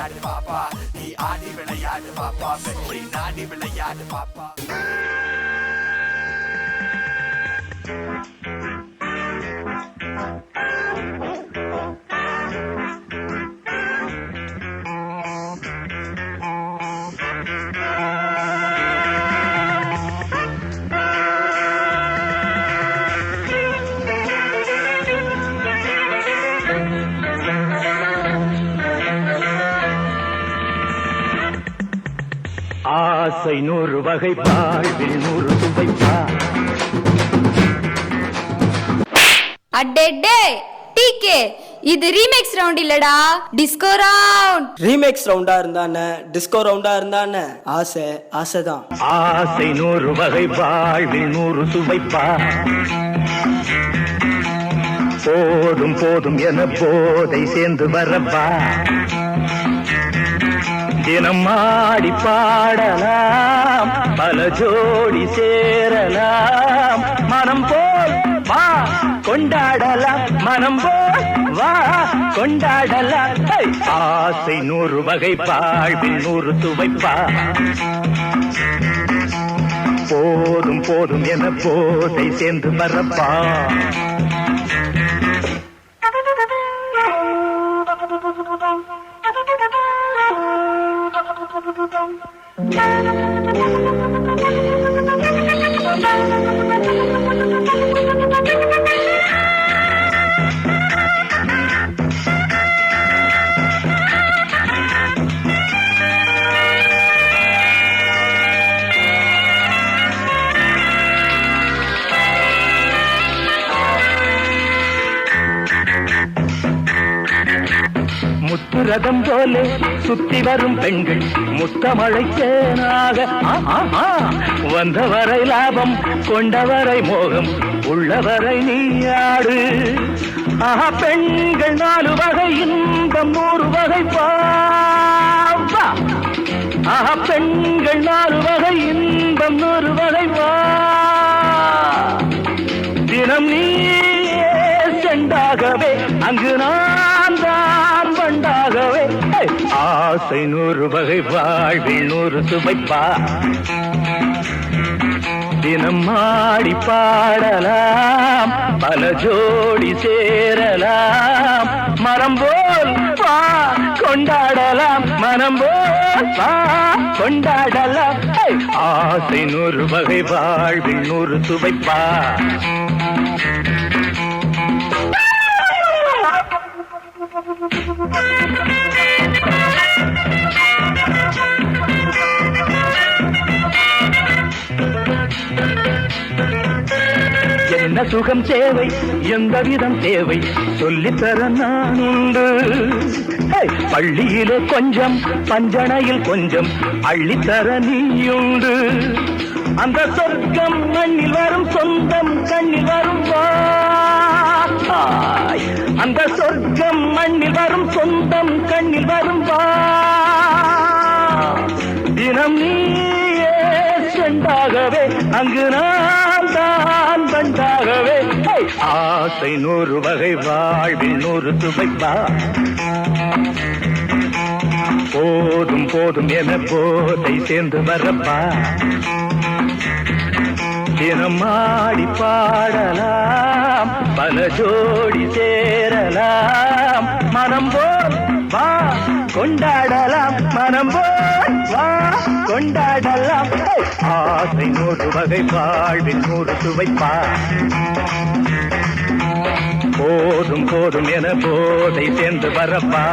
விளையாடு பாப்பா, நீ ஆடி விளையாடு பாப்பா, வெற்றி நாடி விளையாடு பாப்பா. ஆசை 100 வகை வாழ்வில் 100 சுவைப்பா. அடேடே டிகே, இது ரீமேக்ஸ் ரவுண்ட் இல்லடா, டிஸ்கோ ரவுண்ட். ரீமேக்ஸ் ரவுண்டா இருந்தானே, டிஸ்கோ ரவுண்டா இருந்தானே, ஆசை ஆசைதான். ஆசை 100 வகை வாழ்வில் 100 சுவைப்பா. போதும் போதும் என போதை சேர்ந்து வரப்பா. தினம் ஆடி பாடலாம், பல ஜோடி சேரலாம், மனம் போல் வா கொண்டாடலாம், மனம் போல் வா கொண்டாடலாம். ஆசை 100 வகை வாழ்வில் 100 சுவைப்பா. போதும் போதும் என போதை சேர்ந்து வரப்பா. முத்துரதம் போலே சுத்தி வரும் பெண்கள் முத்தமழை தேனாக வந்தவரை லாபம், கொண்டவரை மோகம், உள்ளவரை நீயாடு. பெண்கள் 4 வகை இன்பம் 100 வகை பாவா. பெண்கள் 4 வகை இன்பம் 100 வகை வா. தினம் நீ செண்டாகவே, அங்கு நான் தான் வண்டாகவே. ஆசை 100 வகை வாழ்வில் 100 சுவைப்பா. தினம் ஆடி பாடலாம், பல ஜோடி சேரலாம், மரம் போல் வா கொண்டாடலாம், மனம் போல் வா கொண்டாடலாம். ஆசை 100 வகை வாழ்வில் 100 சுவைப்பா. என்ன சுகம் தேவை, எந்த விதம் தேவை, சொல்லித்தர நான் உண்டு. பள்ளியிலே கொஞ்சம், பஞ்சனையில் கொஞ்சம், அள்ளித்தர நீயுண்டு. அந்த சொர்க்கம் மண்ணில் வரும், சொந்தம் கண்ணில் வரும் வா. அந்த சொர்க்கம் மண்ணில் வரும், சொந்தம் கண்ணில் வரும் வா. தினம் நீயே செண்டாகவே, அங்கு நான் தான் வண்டாகவே. ஆசை 100 வகை வாழ்வில் 100 சுவைப்பா. போதும் போதும் என போதை சேர்ந்து வரப்பா. தினம் ஆடி பாடலாம், பல ஜோடி சேரலாம், மனம் போல் வா கொண்டாடலாம், மனம் போல் வா கொண்டாடலாம். ஆசை 100 வகை வாழ்வில் 100 சுவைப்பா. போதும் போதும் என போதை சேர்ந்து வரப்பா.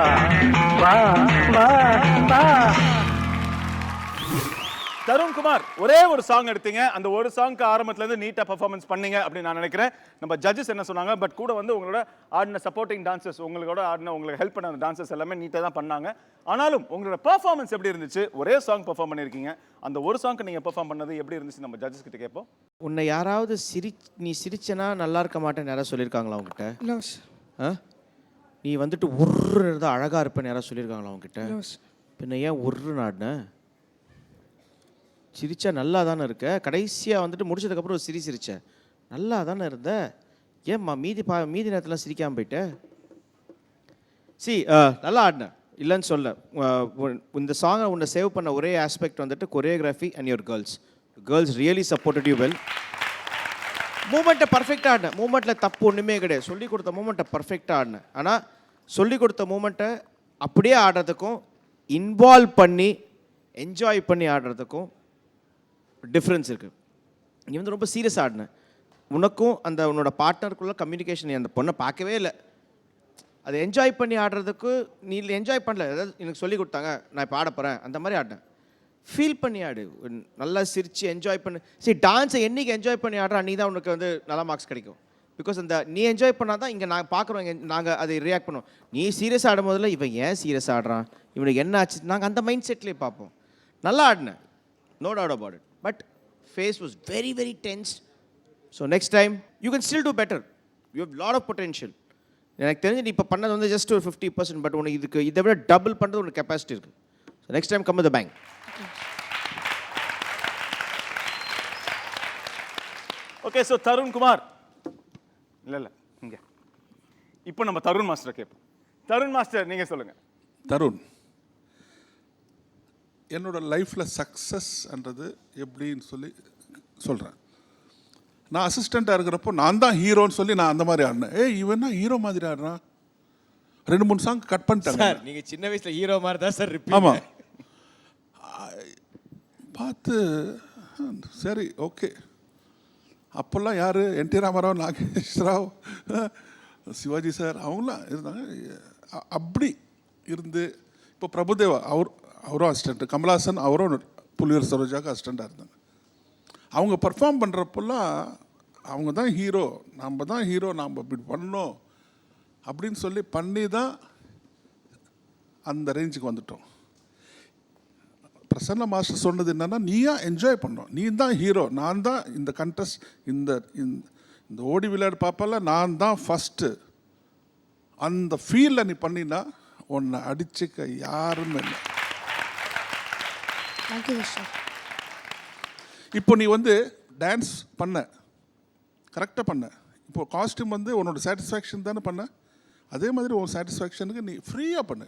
வா வா வா. தருண்குமார், ஒரே ஒரு சாங் எடுத்தீங்க. அந்த ஒரு சாங்க்கு ஆரம்பத்துல இருந்து நீட்டா பெர்ஃபார்மன்ஸ் பண்ணீங்க அப்படின்னு நான் நினைக்கிறேன். நம்ம ஜட்ஜஸ் என்ன சொன்னாங்க, பட் கூட வந்து உங்களோட ஆடின சப்போர்ட்டிங் டான்சர்ஸ், உங்களோட ஆடின உங்களுக்கு ஹெல்ப் பண்ண டான்சர்ஸ் எல்லாமே நீட்டாக தான் பண்ணாங்க. ஆனாலும் உங்களோட பெர்ஃபார்மன்ஸ் எப்படி இருந்துச்சு? ஒரே சாங் பெர்ஃபார்ம் பண்ணியிருக்கீங்க. அந்த ஒரு சாங்க்கு நீங்கள் பெர்ஃபார்ம் பண்ணது எப்படி இருந்துச்சு நம்ம ஜட்ஜஸ் கிட்ட கேட்போம். உன்னை யாராவது நீ சிரிச்சனா நல்லா இருக்க மாட்டேன்னு யாராவது சொல்லியிருக்காங்களா உங்ககிட்ட? நீ வந்துட்டு ஒரு இருந்தால் அழகாக இருப்பேன்னு யாராவது சொல்லியிருக்காங்களா உங்ககிட்ட? பின்ன ஏன் ஒரு நாடுன? சிரிச்சா நல்லா தானே இருக்க. கடைசியாக வந்துட்டு முடிச்சதுக்கப்புறம் ஒரு சிரிச்ச நல்லா தானே இருந்த. ஏம்மா மீதி நேரத்தில் சிரிக்காமல் போயிட்ட? நல்லா ஆடின. இல்லைன்னு சொல்ல இந்த சாங்கை உன்னை சேவ் பண்ண ஒரே ஆஸ்பெக்ட் வந்துட்டு choreography and your girls really supported you well. மூமெண்ட்டை பர்ஃபெக்டாக ஆடினேன். மூமெண்ட்டில் தப்பு ஒன்றுமே கிடையாது. சொல்லிக் கொடுத்த மூமெண்ட்டை பர்ஃபெக்டாக ஆடினேன். ஆனால் சொல்லிக் கொடுத்த மூமெண்ட்டை அப்படியே ஆடுறதுக்கும் இன்வால்வ் பண்ணி என்ஜாய் பண்ணி ஆடுறதுக்கும் டிஃப்ரென்ஸ் இருக்குது. நீ வந்து ரொம்ப சீரியஸாக ஆடினேன். உனக்கும் அந்த உன்னோட பார்ட்னருக்குள்ள கம்யூனிகேஷன், நீ அந்த பொண்ணை பார்க்கவே இல்லை. அதை என்ஜாய் பண்ணி ஆடுறதுக்கு நீ என்ஜாய் பண்ணல. ஏதாவது எனக்கு சொல்லி கொடுத்தாங்க, நான் இப்போ ஆட போகிறேன், அந்த மாதிரி ஆடினேன். ஃபீல் பண்ணி ஆடு, நல்லா சிரித்து என்ஜாய் பண்ணு. சரி, டான்ஸை என்றைக்கு என்ஜாய் பண்ணி ஆடுற அன்றைக்கி தான் உனக்கு வந்து நல்ல மார்க்ஸ் கிடைக்கும். பிகாஸ் அந்த நீ என்ஜாய் பண்ணால் தான் இங்கே நாங்கள் பார்க்குறோம், நாங்கள் அதை ரியாக்ட் பண்ணுவோம். நீ சீரியஸாக ஆடும் போதில் இவன் ஏன் சீரியஸாக ஆடுறான், இவனுக்கு என்ன ஆச்சு, நாங்கள் அந்த மைண்ட் செட்லேயே பார்ப்போம். நல்லா ஆடினேன், no doubt about it. But face was very very tense. So next time you can still do better. You have lot of potential. எனக்கு தெரிஞ்சு நீ இப்போ பண்ணது வந்து ஜஸ்ட் ஒரு 50%. பட் உனக்கு இதுக்கு இதை விட டபுள் பண்ணுறது உனக்கு கெப்பாசிட்டி இருக்குது. So next time come with the bank. Okay, so Tarun Kumar இல்லை இங்கே இப்போ நம்ம தருண் மாஸ்டரை கேட்போம். தருண் மாஸ்டர், நீங்கள் சொல்லுங்கள். தருண், என்னோட லைஃப்பில் சக்ஸஸ்ன்றது எப்படின்னு சொல்லி சொல்கிறேன். நான் அசிஸ்டண்ட்டாக இருக்கிறப்போ நான் தான் ஹீரோன்னு சொல்லி நான் அந்த மாதிரி ஆடினேன். இவன் தான் ஹீரோ மாதிரி ஆடுறான். 2-3 சாங் கட் பண்ணிட்டாங்க. சார், நீங்கள் சின்ன வயசில் ஹீரோ மாதிரி தான் சார். ஆமாம், பார்த்து சரி ஓகே. அப்போல்லாம் யார், என்டி ராமராவ், நாகேஷ் ராவ், சிவாஜி சார் அவங்களாம் இருந்தாங்க. அப்படி இருந்து இப்போ பிரபுதேவா அவரும் அசிஸ்டண்ட்டு, கமல்ஹாசன் அவரும் புலியூர் சரோஜாவுக்கு அசிஸ்டண்ட்டாக இருந்தாங்க. அவங்க பர்ஃபார்ம் பண்ணுறப்பெல்லாம் அவங்க தான் ஹீரோ, நாம் தான் ஹீரோ, நாம் இப்படி பண்ணோம் அப்படின்னு சொல்லி பண்ணி தான் அந்த ரேஞ்சுக்கு வந்துட்டோம். பிரசன்னா மாஸ்டர் சொன்னது என்னென்னா, நீயா என்ஜாய் பண்ணோம், நீ தான் ஹீரோ, நான் தான் இந்த கண்டெஸ்ட், இந்த ஓடி விளையாடு பாப்பால நான் தான் ஃபஸ்ட்டு. அந்த ஃபீலில் நீ பண்ணினா உன்னை அடிச்சுக்க யாருமே இல்லை. இப்போ நீ வந்து டான்ஸ் பண்ண, கரெக்டாக பண்ண. இப்போ காஸ்டியூம் வந்து உன்னோட சாட்டிஸ்ஃபேக்ஷன் தானே பண்ண. அதே மாதிரி உன் சாட்டிஸ்ஃபேக்ஷனுக்கு நீ ஃப்ரீயாக பண்ணு,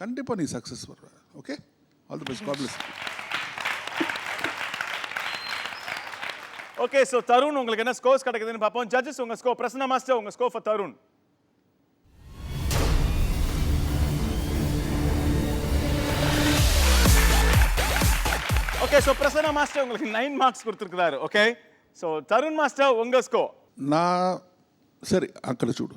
கண்டிப்பாக நீ சக்ஸஸ் வருவ. Okay, all the best, God bless. Okay, so Tarun, உங்களுக்கு என்ன ஸ்கோர்ஸ் கிடைக்குதுன்னு பார்ப்போம். ஜட்ஜஸ், உங்கள் ஸ்கோர். பிரசன்னா மாஸ்டர், உங்கள் score for Tarun. Okay, so Prasanna master உங்களுக்கு 9 மார்க்ஸ் கொடுத்துருக்காரு. ஓகே, ஸோ தருண் மாஸ்டர், உங்கள் ஸ்கோர். நான் சரி அக்களை சூடு